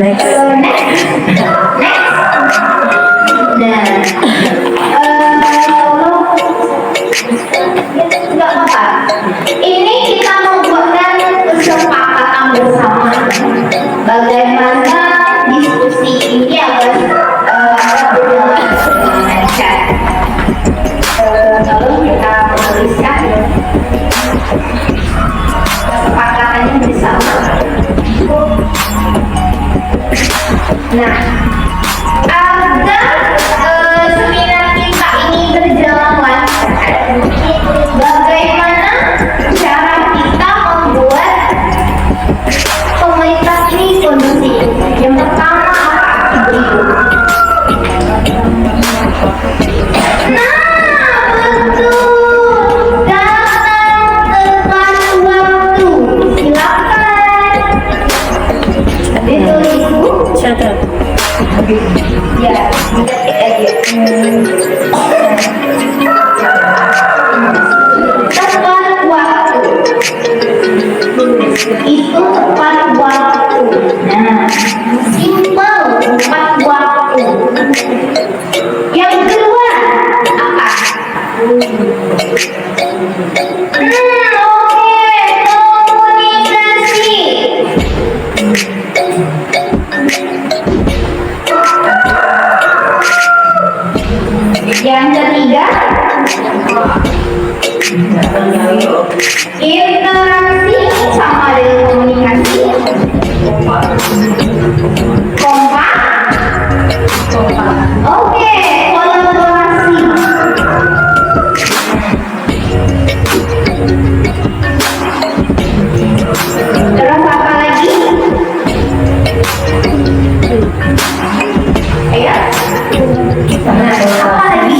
Next. Nggak apa-apa. Ini kita membuatkan kesepakatan bersama. Bagaimana diskusi ini agar berjalan dengan lancar. Lalu kita menuliskan kesepakatannya bersama. Nah, agar seminar kita ini berjalan lancar, bagaimana cara kita membuat komunitas ini kondusif? Yang pertama apa? Berikut. Nah, betul. Datang tepat waktu. Silakan. Ditulis Bu. Catat. Ya, tepat waktu. Itu tepat waktu. Nah, simpel tepat waktu. Yang kedua apa? Oke, komunikasi. Yang ketiga, interaksi sama dengan komunikasi. Kompak. Oke, kolaborasi. Terus apa lagi? Ayo. Nah, apa lagi?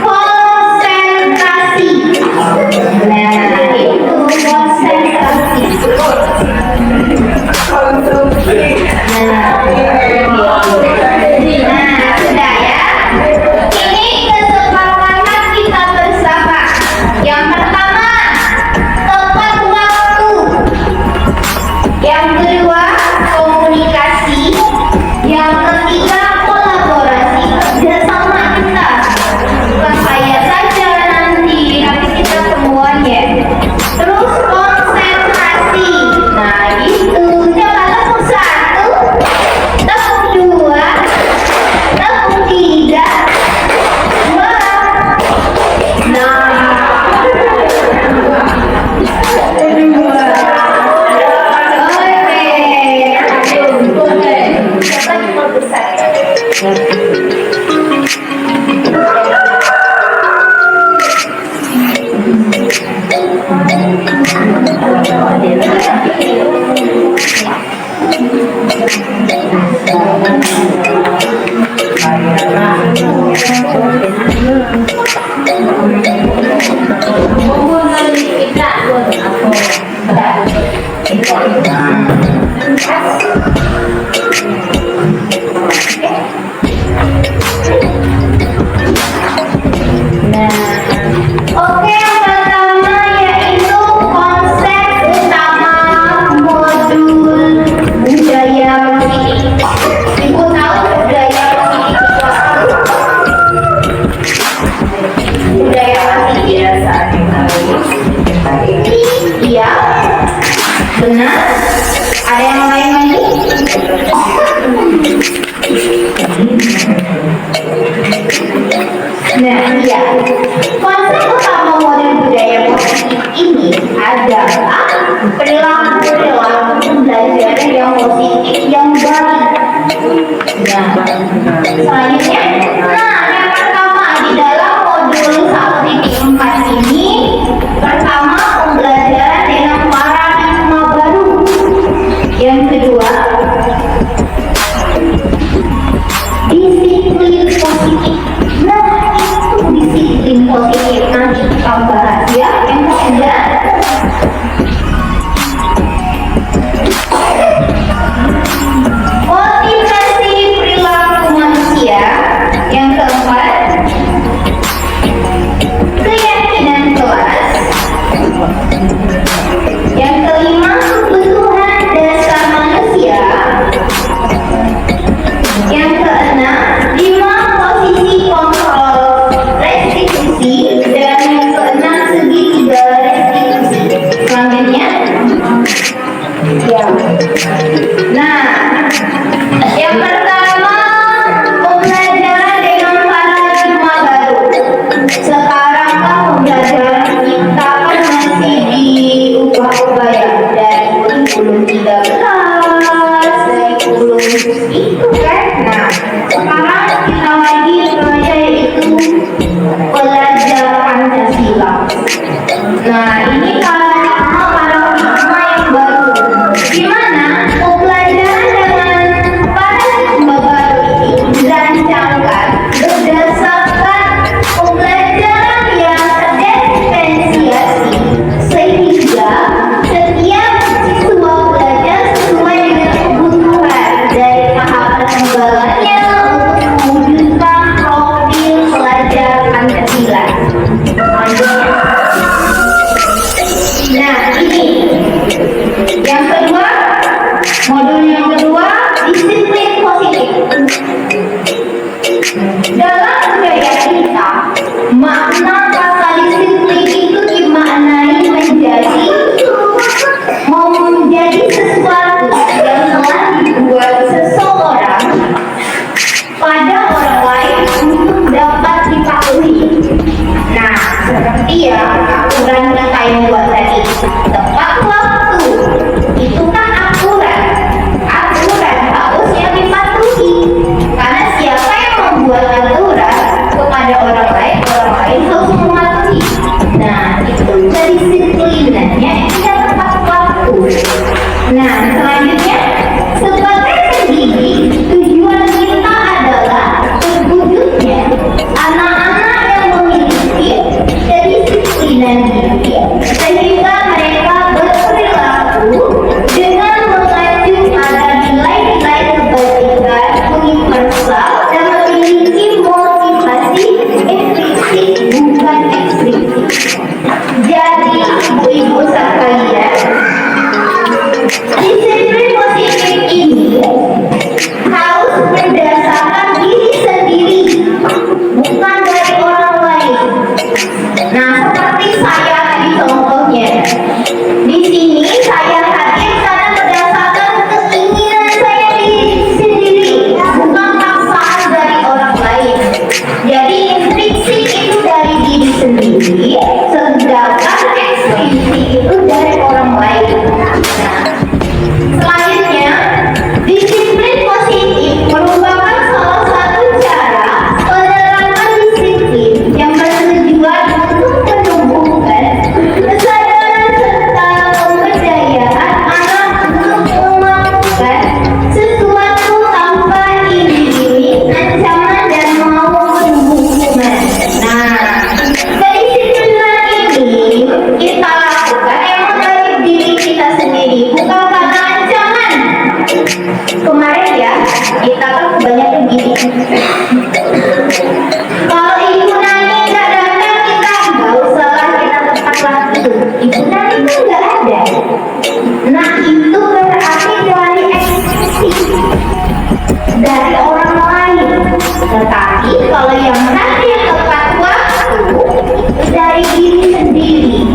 Konsentrasi. Nah, itu konsentrasi. Nah, sudah ya. Ini kesepakatan kita bersama. Yang pertama, tepat waktu. Yang kedua, komunikasi. Yang ketiga, kolaborasi. Kerjasama kita. Bukan saya saja nanti, tapi kita semuanya. Terus konsentrasi. Nah, itu. Coba tepuk satu, tepuk dua, tepuk tiga, dua. Nah, oke. Kita cuma besar. Oke, yang pertama yaitu konsep utama modul budaya positif. Ibu tahu budaya positif itu apa? Budaya positif. Iya, benar. Ada yang lain lagi? Nah, iya. Konsep utama model budaya positif ini adalah perilaku-perilaku pembelajaran yang positif yang baik. Nah, selanjutnya, yang pertama di dalam modul 1.4 ini, pertama pembelajaran dengan paradigma baru. Yang kedua, disiplin positif. Nah, itu disiplin positif nanti kita bahas ya. Yang ketiga, Ya. Nah, yang pertama, pembelajaran dengan paradigma baru. Sekarang kan pembelajaran kita kan masih diubah-ubah ya, dari kurikulum 13, dari kurikulum itu kan. Nah, sekarang kita lagi belajar itu belajar Pancasila. Nah, ini paradigma yang baru. Gimana pembelajaran dengan paradigma baru ini dirancangkan berdasarkan pembelajaran yang terdiferensiasi, sehingga setiap siswa belajar sesuai dengan kebutuhan dari tahap pengembangannya untuk mewujudkan profil pelajar Pancasila. Nah, ini yang kedua, modul yang kedua, disiplin positif. Dalam budaya kita, makna kata disiplin itu dimaknai menjadi sesuatu yang telah dibuat seseorang pada orang lain untuk dapat dipatuhi. Nah, seperti ya aturan kita yang buat tadi, tepat waktu, itu kan aturan harusnya dipatuhi. Karena siapa yang membuat aturan kepada orang lain harus mematuhi. Nah, itu kedisiplinannya tidak tepat waktu. Nah, selanjutnya, sebagai pendidik, tujuan kita adalah terwujudnya anak-anak yang memiliki kedisiplinan diri, sehingga mereka berperilaku dengan mengacu pada nilai-nilai kebajikan universal dan memiliki motivasi implisit bukan eksplisit. Jadi, ibu-ibu sekalian, disiplin positif ini harus berdasarkan diri sendiri, bukan dari orang lain. Nah, seperti saya tadi contohnya. Di sini saya hadir karena berdasarkan keinginan saya sendiri, bukan paksaan dari orang lain. Jadi implisit itu dari diri sendiri, sedangkan eksplisit itu dari orang lain. Nah, selanjutnya, disiplin positif merupakan salah satu cara penerapan disiplin yang bertujuan untuk menumbuhkan kesadaran serta pemberdayaan anak untuk melakukan sesuatu tanpa diiringi ancaman dan maupun hukuman. Nah, kedisiplinan ini kita lakukan emang dari diri kita sendiri, bukan karena ancaman. Kemarin ya, kita kan kebanyakan gini. Kalau ibu nani nggak datang, kita nggak usah lah, kita tepat waktu. Ibu nani kan nggak ada. Nah, itu berarti dari ekspektasi dari orang lain. Tetapi kalau yang hadir tepat waktu itu dari diri sendiri.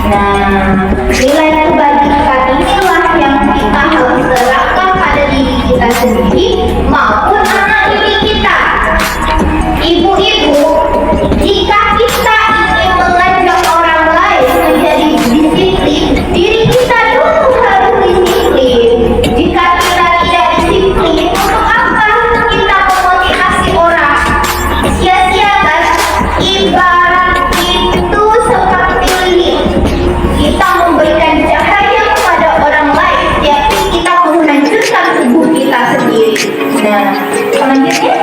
Nah, nilai kebajikan inilah yang kita harus terapkan pada diri kita sendiri maupun anak didik kita. Ibu-ibu, jika kita ingin mengajak orang lain menjadi disiplin, diri kita dulu harus disiplin. Jika kita tidak disiplin, untuk apa kita memotivasi orang? Sia-sia kan? Ibarat itu seperti lilin. Kita memberikan cahaya kepada orang lain, tapi kita menghancurkan tubuh kita sendiri. Nah, selanjutnya,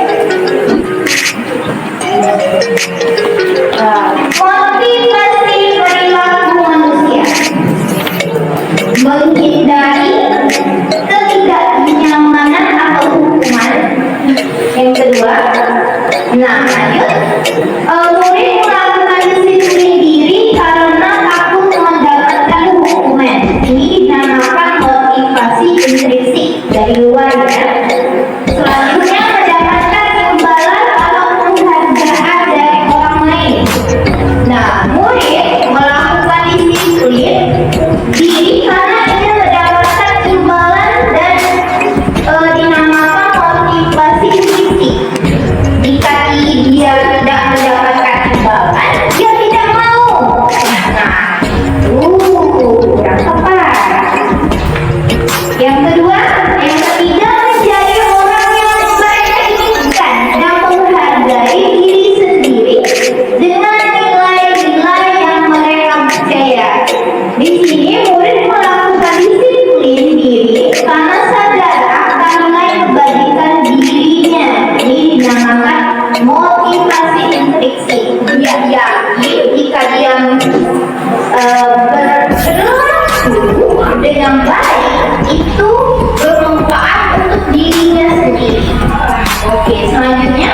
motivasi perilaku manusia, menghindari ketidaknyamanan atau hukuman. Yang kedua, nah lanjut, murid melakukan disiplin diri karena takut mendapatkan hukuman. Ini dinamakan motivasi intrinsik dari luar ya. Selanjutnya, mendapatkan imbalan atau penghargaan dari orang lain. Nah, murid melakukan disiplin diri karena ingin mendapatkan itu bermanfaat untuk dirinya sendiri. Oke, selanjutnya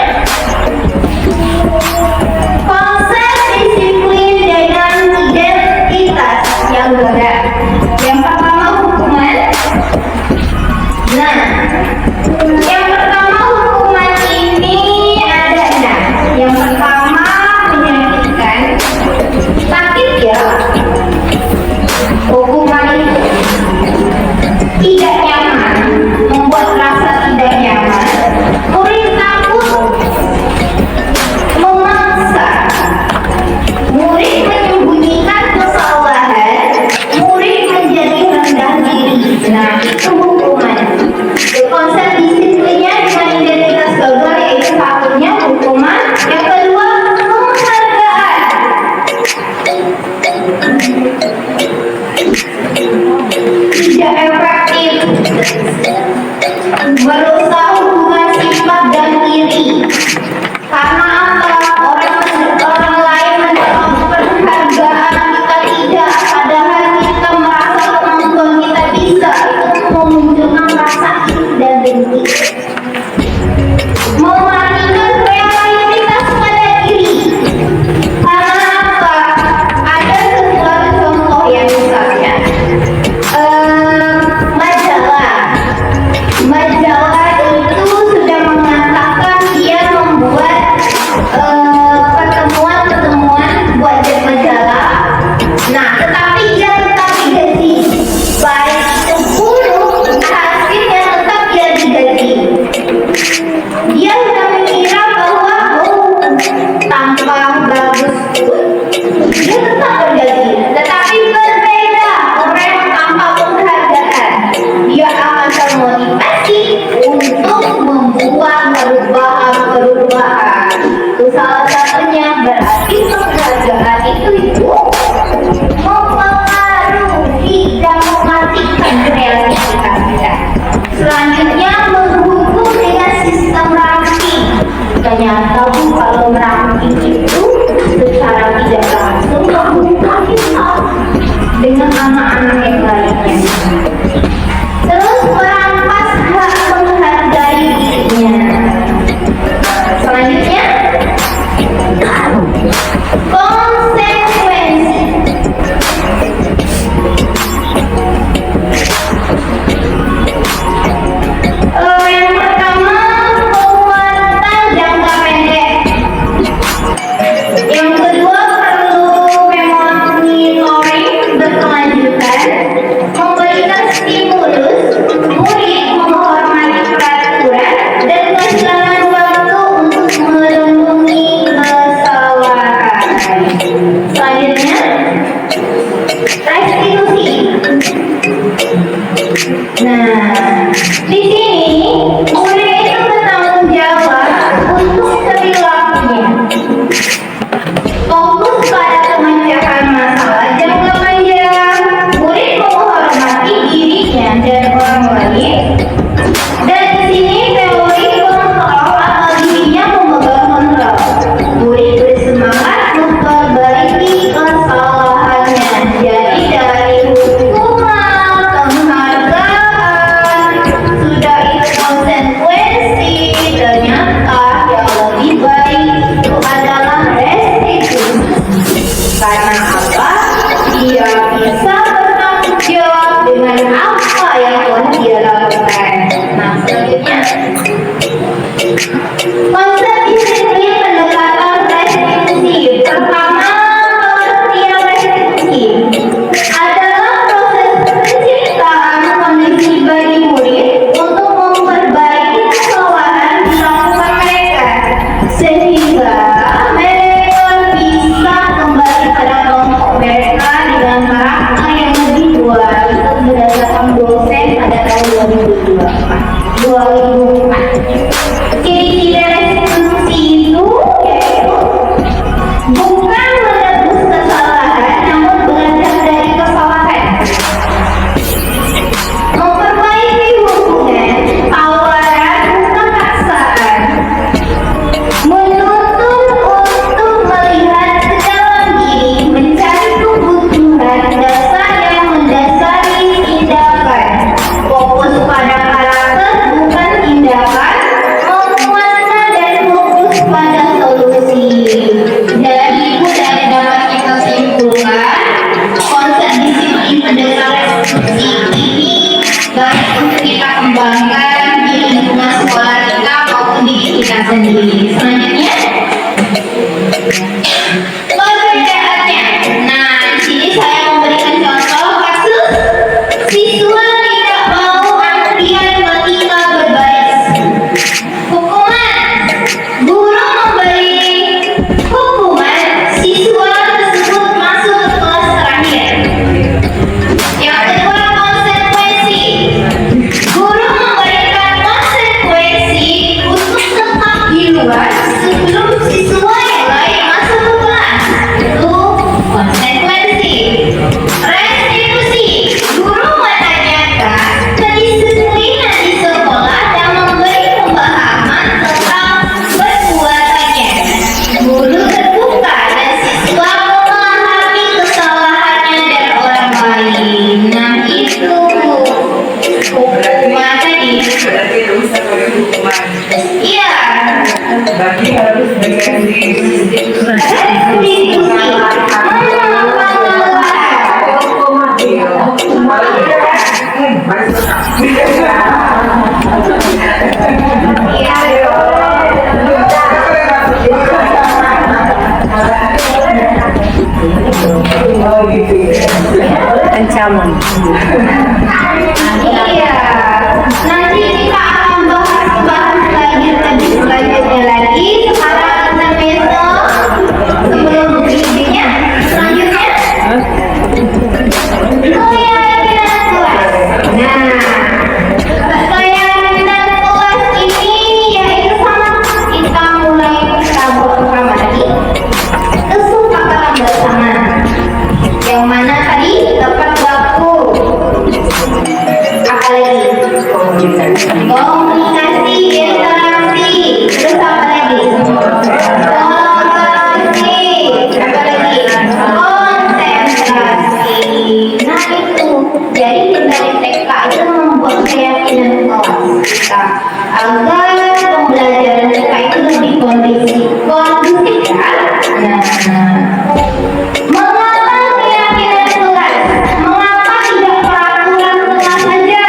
konsep disiplin dengan identitas yang berbeda. Yang pertama hukuman. Nah, yang pertama hukuman ini ada enam. Yang pertama menyakitkan, sakit ya. Hukuman itu tidak nyaman, membuat rasa tidak nyaman. Murid takut, memaksa. Murid menyembunyikan kesalahan. Murid menjadi rendah diri. Nah, itu hukuman. Konsep disiplinnya dengan identitas gagal yaitu satunya hukuman. Yang kedua penghargaan. Tidak efektif, merusak hubungan sifat dan diri. Karena apa? Orang lain mendapat penghargaan, kita tidak. Padahal kita merasa kemampuan kita bisa. Itu memunculkan rasa iri dan dengki. Mematikan realitas pada diri. Karena apa? Ada sebuah contoh yang misalnya majalah itu sudah mengatakan dia membuat pertemuan-pertemuan buat majalah. Nah, tetapi dia tetap digaji. Baik itu buruk, hasilnya tetap dia digaji. Dia sudah mengira bahwa tanpa bagus pun dia tetap bergaji. Tetapi berbeda orang yang tanpa penghargaan, dia akan termotivasi untuk membuat perubahan. Itu salah satunya berarti penghargaan itu mempengaruhi dan mematikan kreativitas kita. Selanjutnya menghukum dengan sistem ranking. Ternyata kalau ranking itu secara tidak langsung membuka kita dengan anak-anak yang lainnya. Terus merampas hak menghargai dirinya. Selanjutnya konsekuensi. Yang pertama penguatan jangka pendek. Yang kedua perlu monitoring berkelanjutan, memberikan stimulus, murid menghormati peraturan dan kehilangan waktu untuk merenungi kesalahan. Selanjutnya restitusi. Nah, di sini murid itu bertanggung jawab untuk perilakunya. Fokus pada pemecahan masalah jangka panjang. Murid menghormati dirinya dan orang lain. Dan di sini teori kontrol atau dirinya memegang kontrol. Murid bersemangat memperbaiki kesalahannya. Jadi dari hukuman, penghargaan, sudah itu konsekuensi. Ternyata yang lebih baik itu adalah restitusi. Karena apa? Dia bisa bertanggung jawab dengan apa yang telah dia lakukan. Nah, selanjutnya konsep disiplin pendekatan restitusi. Pertama, pengertian restitusi adalah proses penciptaan kondisi bagi murid untuk memperbaiki kesalahan dilakukan mereka sehingga mereka bisa kembali pada kelompok mereka dengan karakter yang lebih kuat. Itu berdasarkan dosen pada tahun 2004. Ciri-ciri restitusi itu yaitu bukan menebus kesalahan, namun belajar dari kesalahan, memperbaiki hubungan, tawaran bukan paksaan, menuntut untuk melihat ke dalam diri, mencari kebutuhan dasar yang mendasari tindakan. Iya. Berarti harus diskusi. Ancaman. Iya. Nanti kita akan bahas selanjutnya lagi. Sekarang intermezzo sebelum bikinnya. Selanjutnya keyakinan kelas. Nah, keyakinan kelas ini yaitu sama kita mulai kita pertama lagi kesepakatan bersama. Yang mana tadi tepat waktu. Apalagi komunikasi, interaksi, terus apa lagi? Kolaborasi, apalagi konsentrasi. Nah itu, jadi dari TK itu membuat keyakinan kelas kita agar pembelajaran TK itu lebih kondusif kan? Mengapa keyakinan kelas? Mengapa tidak peraturan kelas saja?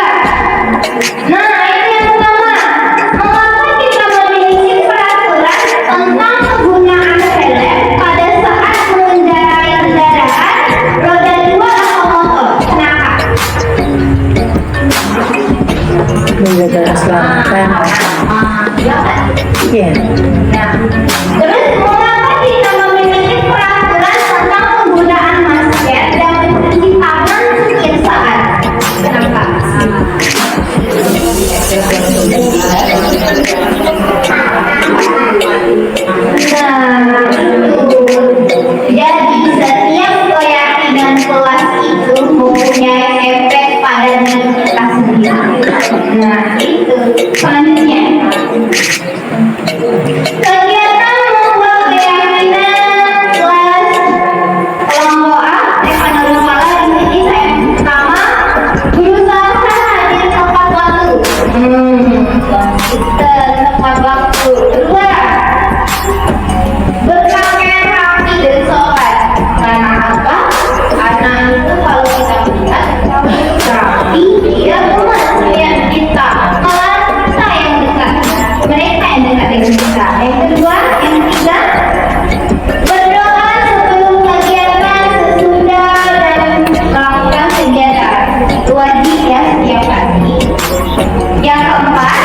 Nah, itu yang pertama. Mengapa kita memiliki peraturan tentang penggunaan helm pada saat mengendarai kendaraan roda 2 atau motor? Kenapa? Menjaga keselamatan. Ya kan? Iya. Nah, terus mengapa kita memiliki peraturan tentang penggunaan masker dan mencuci tangan setiap saat? Kenapa? Nah, itu. Jadi setiap keyakinan kelas itu mempunyai efek pada diri kita sendiri. Nah, itu. Selanjutnya. Kegiatan membuat keyakinan kelas kelompok A, teknologi kepala di sini saya pertama berusaha hadir tepat waktu. Kita tepat waktu. Kedua, berpakaian rapi dan sopan. Karena apa? Karena itu kalau kita lihat rapi, dia gemes melihat kita. Malah kita yang dekat, mereka yang dekat dengan kita. Yang kedua, yang ketiga, berdoa sebelum kegiatan, sesudah dan melakukan kegiatan. Itu wajib ya setiap hari. Yang keempat,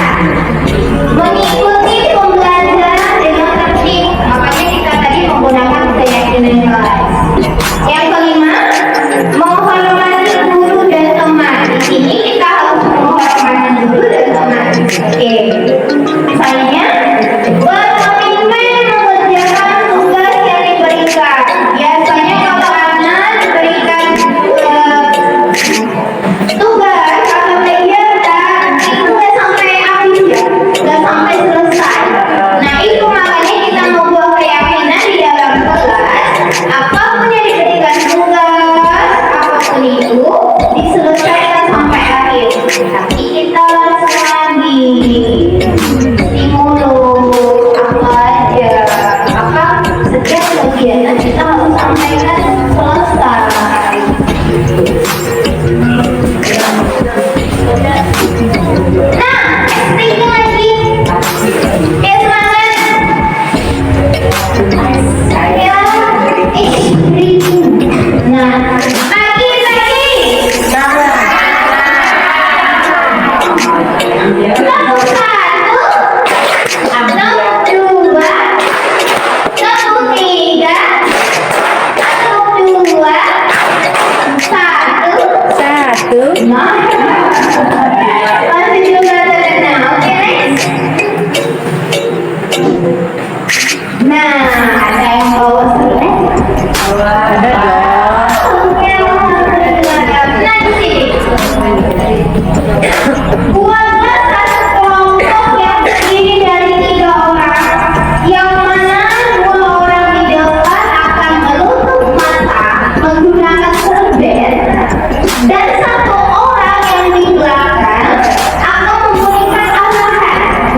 mengikuti pembelajaran dengan tertib. Makanya kita tadi menggunakan keyakinan kelas. Yang kelima, menghormati guru dan teman. Di sini kita harus menghormati guru dan teman. Oke. Misalnya, berkomitmen mengerjakan tugas yang diberikan. Biasanya kalau anak diberikan tugas atau kegiatan itu nggak sampai habis ya, nggak sampai selesai. Nah itu makanya kita membuat keyakinan di dalam kelas, apapun yang diberikan tugas, apapun itu diselesaikan sampai akhir. Tapi kita langsung lagi stimulus apa aja, maka setiap kegiatan kita harus sampaikan selesai. Nah, explain lagi. Oke, semangat. Saya explain. Nah, lagi. Nomor 1, nomor 2, nomor 3, nomor 2, 1. Satu. Masih juga terkenal, oke next. Nah, ada yang bawa surat? Ada dong. Oke, nah di sini. Buatlah satu kelompok yang terdiri dari 3 orang, yang mana 2 orang di depan akan menutup mata menggunakan serbet, dan 1 orang yang di belakang akan memberikan arahan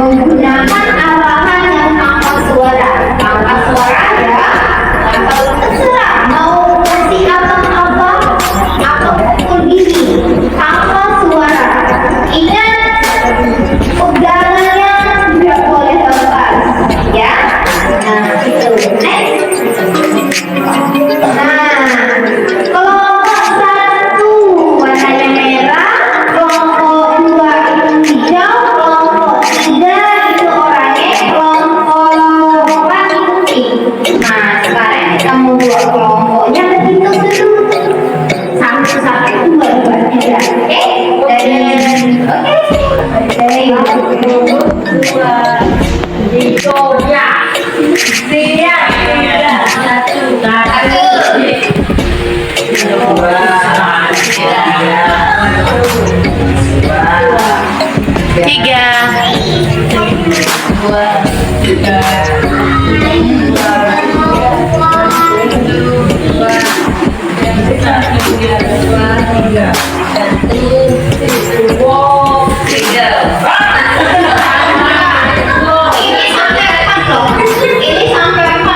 Ini sampai 4 loh. Ini sampai 4 loh.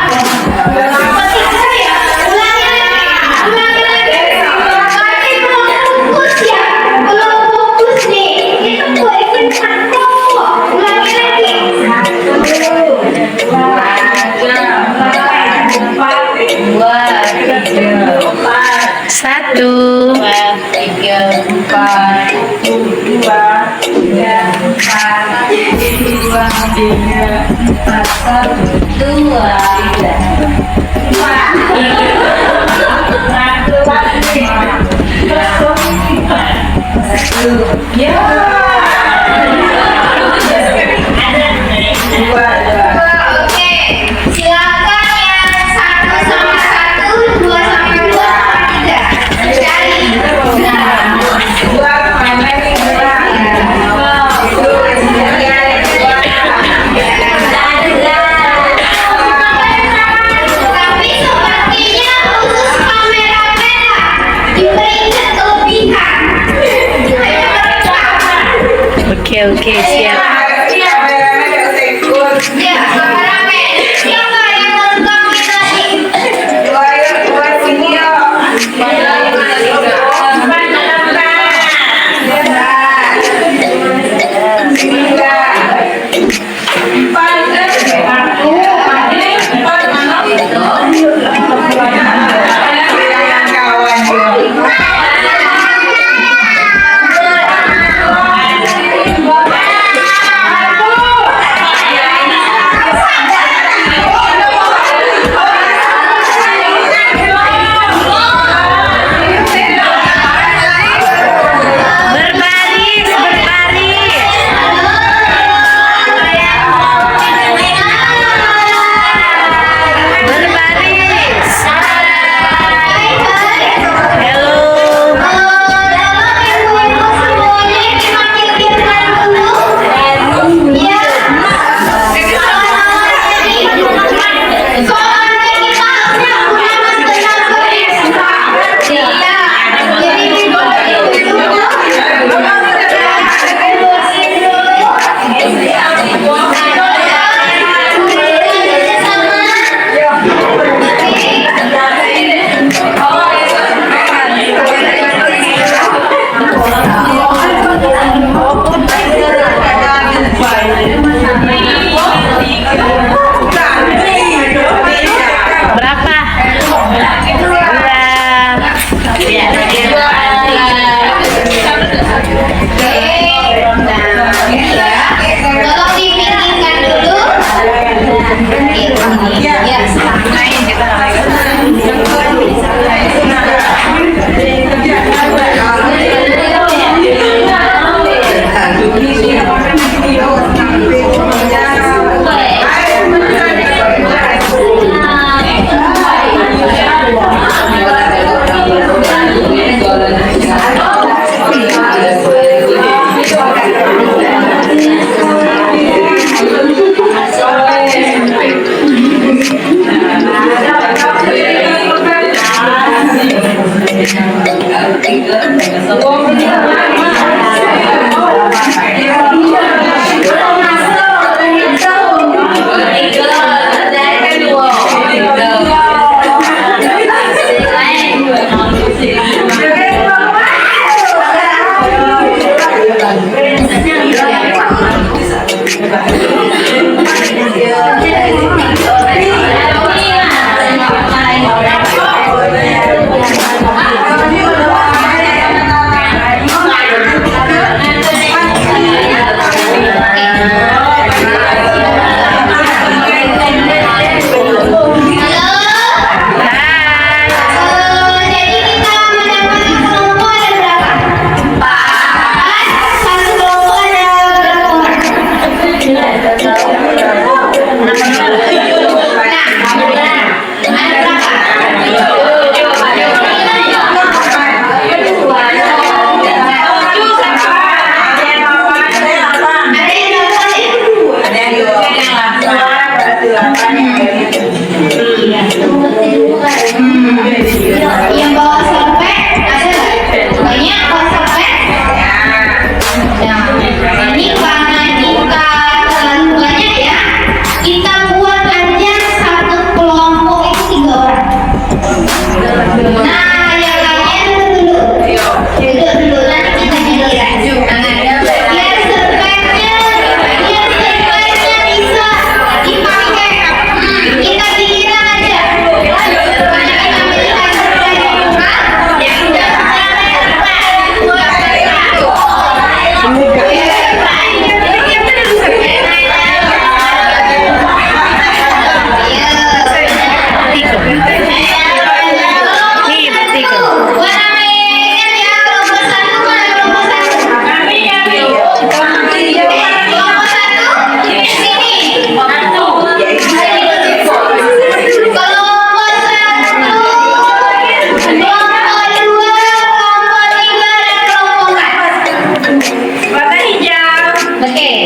Ulangi lagi. Berarti belum fokus ya. Belum fokus nih. Itu gue ikut 1. Ulangi lagi. Oke, silakan yang 1 sama 1, 2 sama 2 sama 3. Cari. Tapi sepertinya khusus kamera-kamera diberikan kelebihan. Kayak mereka. Oke, siap. Ya, kameramen. Siapa yang melengkapi tadi?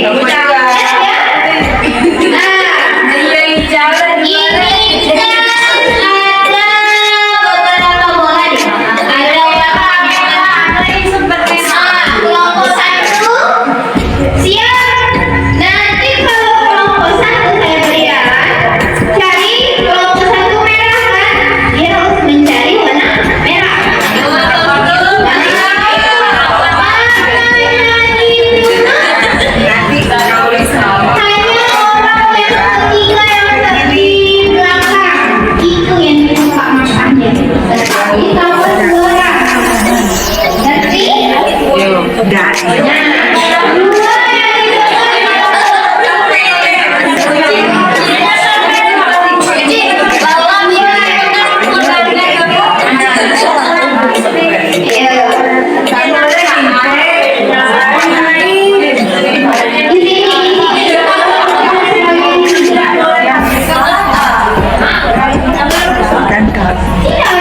Kamu juga. Ini kan ada beberapa bola nih. Ada kelompok satu siap. Nanti kalau kelompok satu saya berikan, cari kelompok satu merah kan? Dia harus mencari warna merah. Nanti kalau sama. Hanya orang yang ketiga yang di belakang itu yang dibuka matanya. Tetapi kamu dua ngerti? Udah. Dan kalau Iya.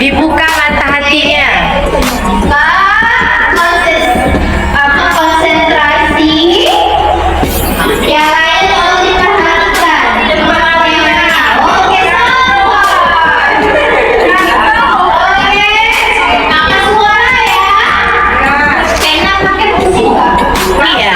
Dibuka mata hatinya. Konsentrasi. Yang lain tolong diperhatikan. Oke, semua. Oke, angkat suara ya. Enak pakai musik nggak? Iya.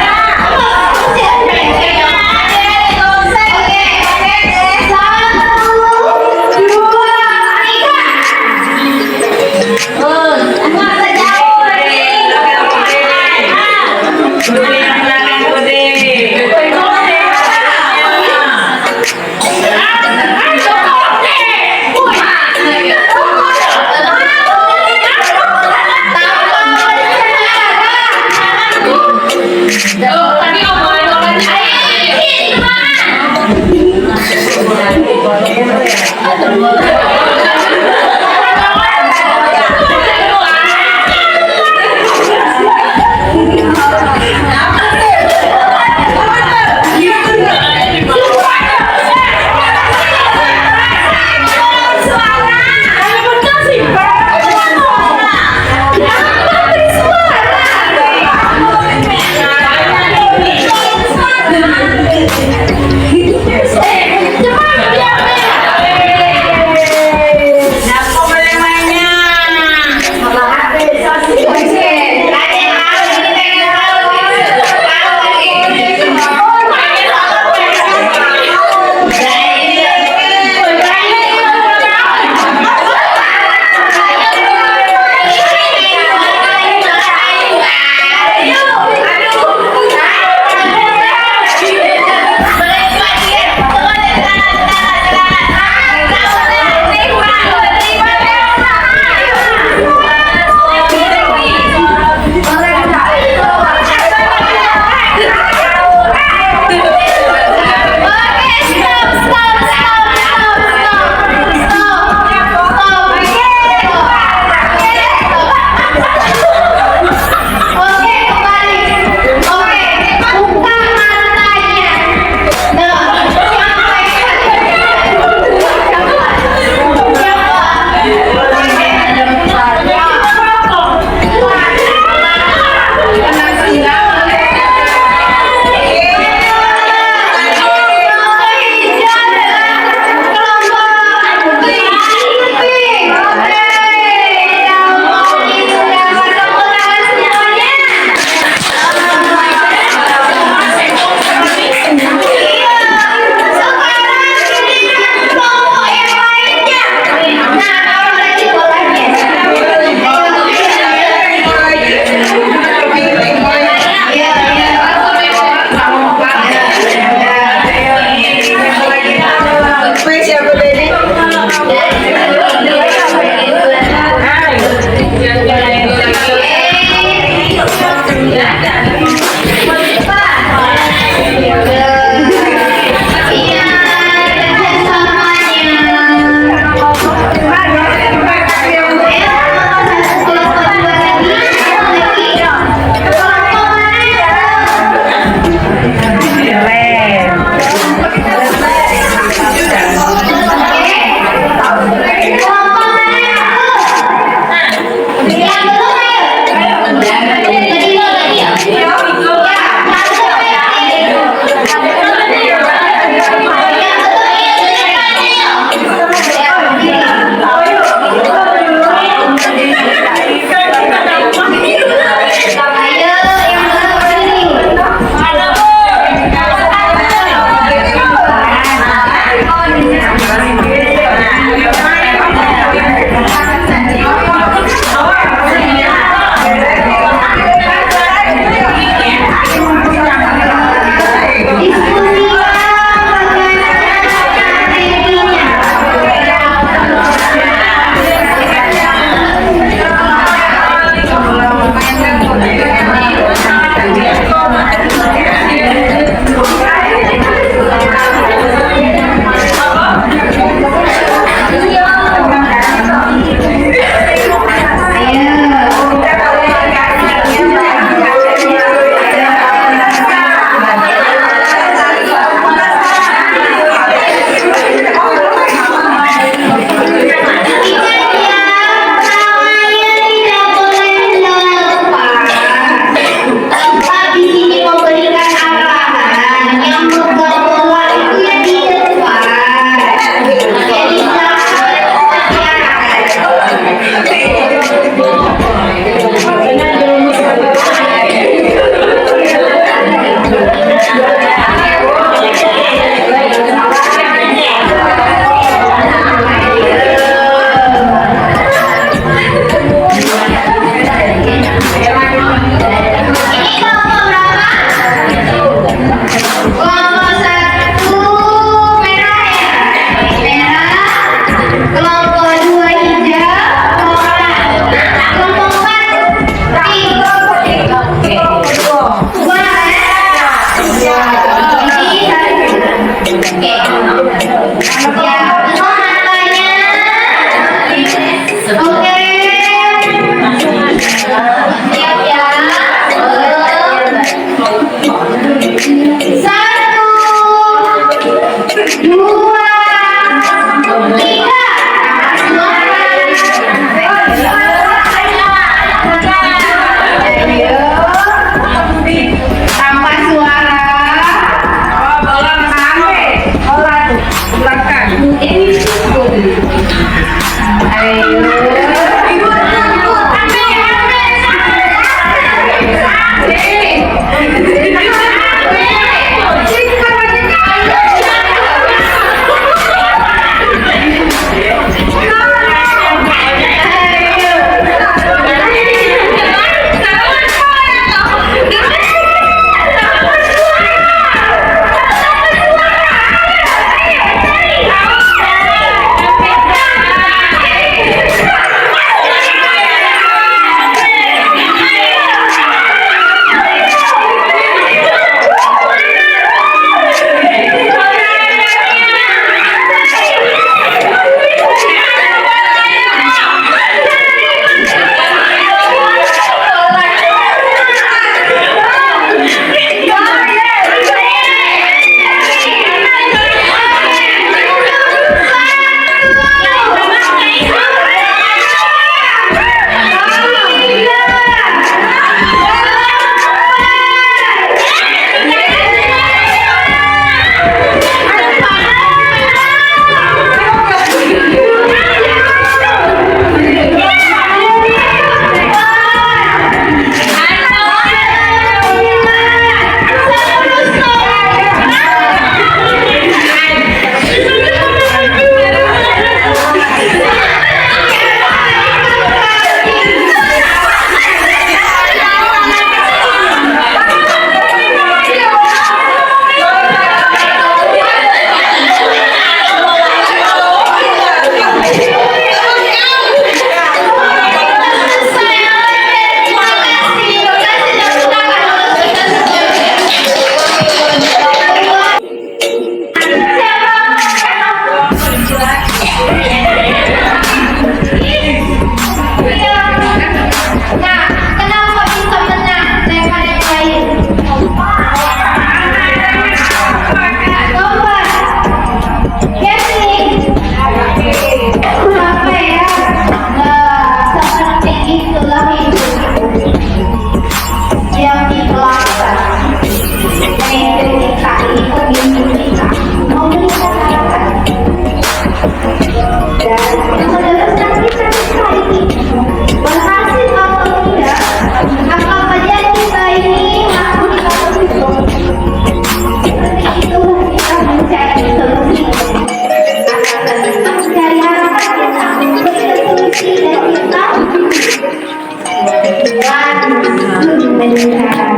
melihat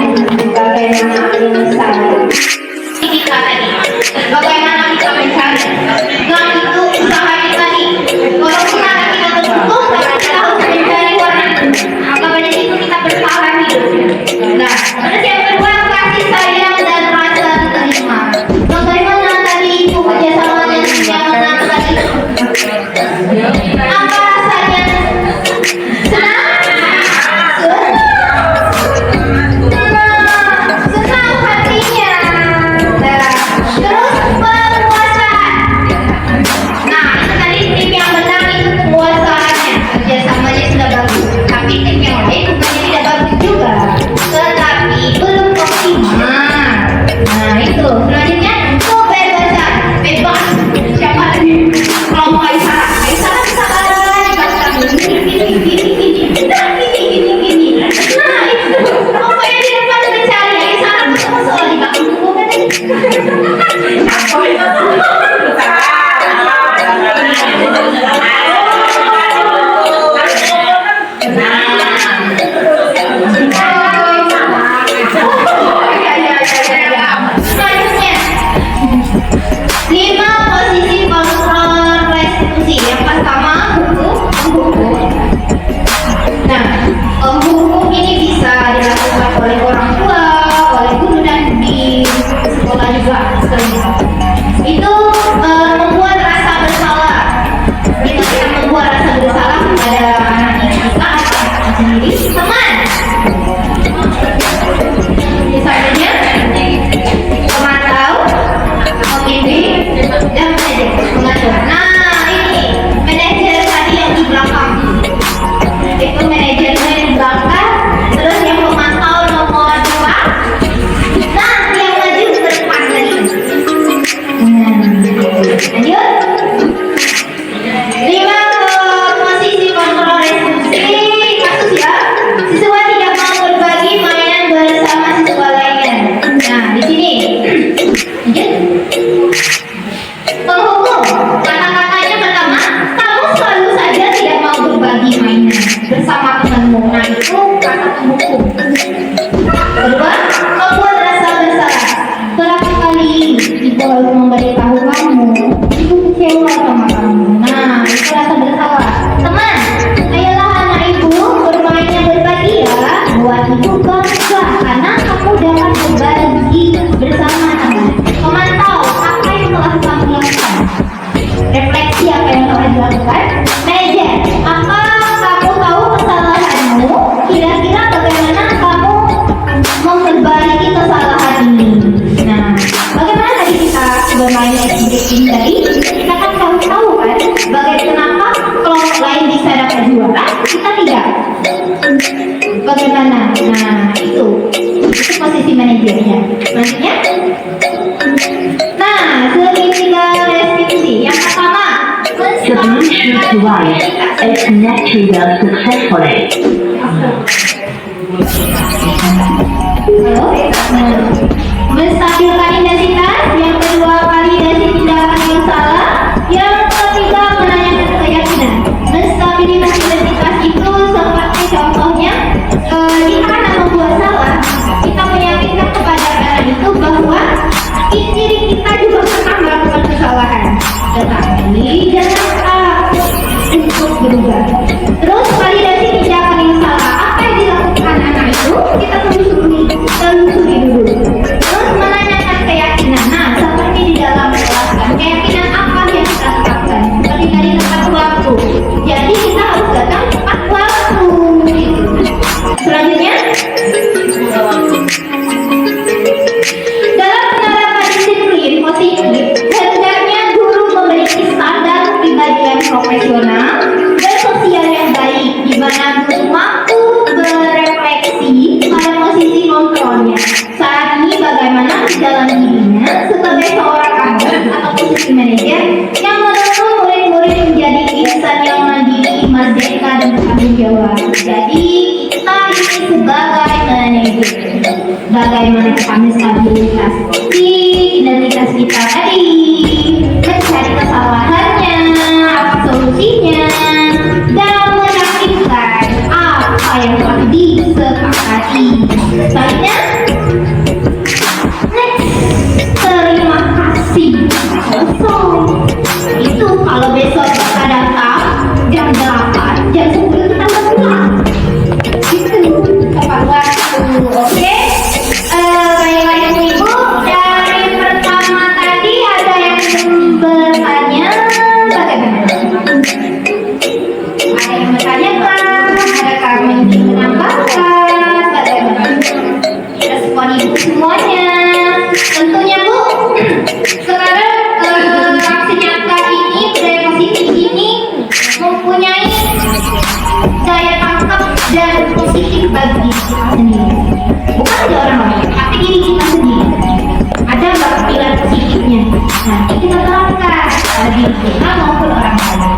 bagaimana insan kita tadi, bagaimana kita mencari. Nah itu usaha kita nih. Kalau usaha kita tertutup, kita harus mencari warna. Maka dari itu kita bertahan hidupnya. Nah, terus yang kedua kasih sayang dan rasa terima. Bagaimana tadi itu kerjasamanya yang menangkan itu? Apa rasanya? Senang? Senang hatinya. Nah, terus penguasaan. Nah, itu tadi tim yang menang itu penguasaannya. Kerjasamanya sudah bagus. Tapi tim yang lain bukannya tidak bagus juga. Tetapi belum optimal. Nah, itu. Selanjutnya, kebebasan. Bebas. Siapa lagi? Kalau Kaisar bisa gini. Nah, itu. Apa yang di depan mencari? Kaisar semua soal di belakang bukan? Selanjutnya, 5 posisi kontrol restitusi. Yang pertama, hukum. Nah, hukum ini bisa dilakukan oleh orang tua, oleh guru dan di sekolah juga sering. Itu membuat rasa bersalah. Jika kita membuat rasa bersalah kepada anak kita atau anak sendiri, teman. Misalnya, pemantau, pembimbing, dan manajer pengatur. Nah, ini manajer tadi yang di belakang. Itu manajernya di belakang. Terus yang pemantau nomor 2. Nah, yang maju ke depan tadi. Lanjut. 5 posisi kontrol restitusi kasus ya. Siswa tidak mau berbagi mainan bersama siswa lainnya. Nah, di sini. Lanjut. Penghukum. Kata-katanya pertama, kamu selalu saja tidak mau berbagi mainan bersama temanmu. Nah, itu kata penghukum. Kedua, membuat rasa bersalah. Berapa kali ibu harus memberitahu kamu, ibu kecewa sama kamu. Nah, itu rasa bersalah. Teman, ayolah anak ibu bermainnya berbagi ya. Buat ibu bangga karena kamu dapat berbagi bersama teman. Pemantau, apa yang telah kamu lakukan? Refleksi apa yang telah dilakukan. Manajer, apa kamu tahu kesalahanmu? Kira-kira bagaimana kamu memperbaiki kesalahan ini? Nah, bagaimana tadi kita bermain ini tadi? Kita kan tahu kan bagaimana kelompok lain bisa dapat juara, kita tidak. Bagaimana? Nah, itu posisi manajernya. Selanjutnya, nah, segitiga restitusi. Yang pertama, The Bluetooth device is connected successfully. halo. Menstabilkan intensitas. Yang kedua, validasi tindakan yang salah. Yang ketiga, menanyakan keyakinan. Menstabilitas intensitas itu seperti contohnya, jika anak membuat salah, kita meyakinkan kepada anak itu bahwa diri kita juga pernah melakukan kesalahan, tetapi jangan takut untuk berubah. Terus validasi tindakan yang salah, apa yang dilakukan anak itu kita telusuri dulu. Terus menanyakan keyakinan. Nah, seperti di dalam kelas kan, keyakinan apa yang kita tetapkan? Seperti tadi tepat waktu. Jadi kita harus datang tepat waktu. Selanjutnya, dalam penerapan disiplin positif, hendaknya guru memiliki standar kepribadian profesional dan sosial yang baik, di mana guru mampu berefleksi pada posisi kontrolnya. Saat ini bagaimana menjalani dirinya sebagai seorang anak atau posisi manajer yang menuntut murid-murid menjadi insan yang mandiri, merdeka, dan bertanggung jawab. Jadi kita ini sebagai manajer, bagaimana kita menstabilitas identitas kita tadi, mencari kesalahannya, apa solusinya, dan meyakinkan apa yang telah disepakati. bagi kita sendiri. Bukan di orang lain, tapi diri kita sendiri. Ada nggak pilar psikisnya? Nanti kita terapkan pada diri kita maupun orang lain.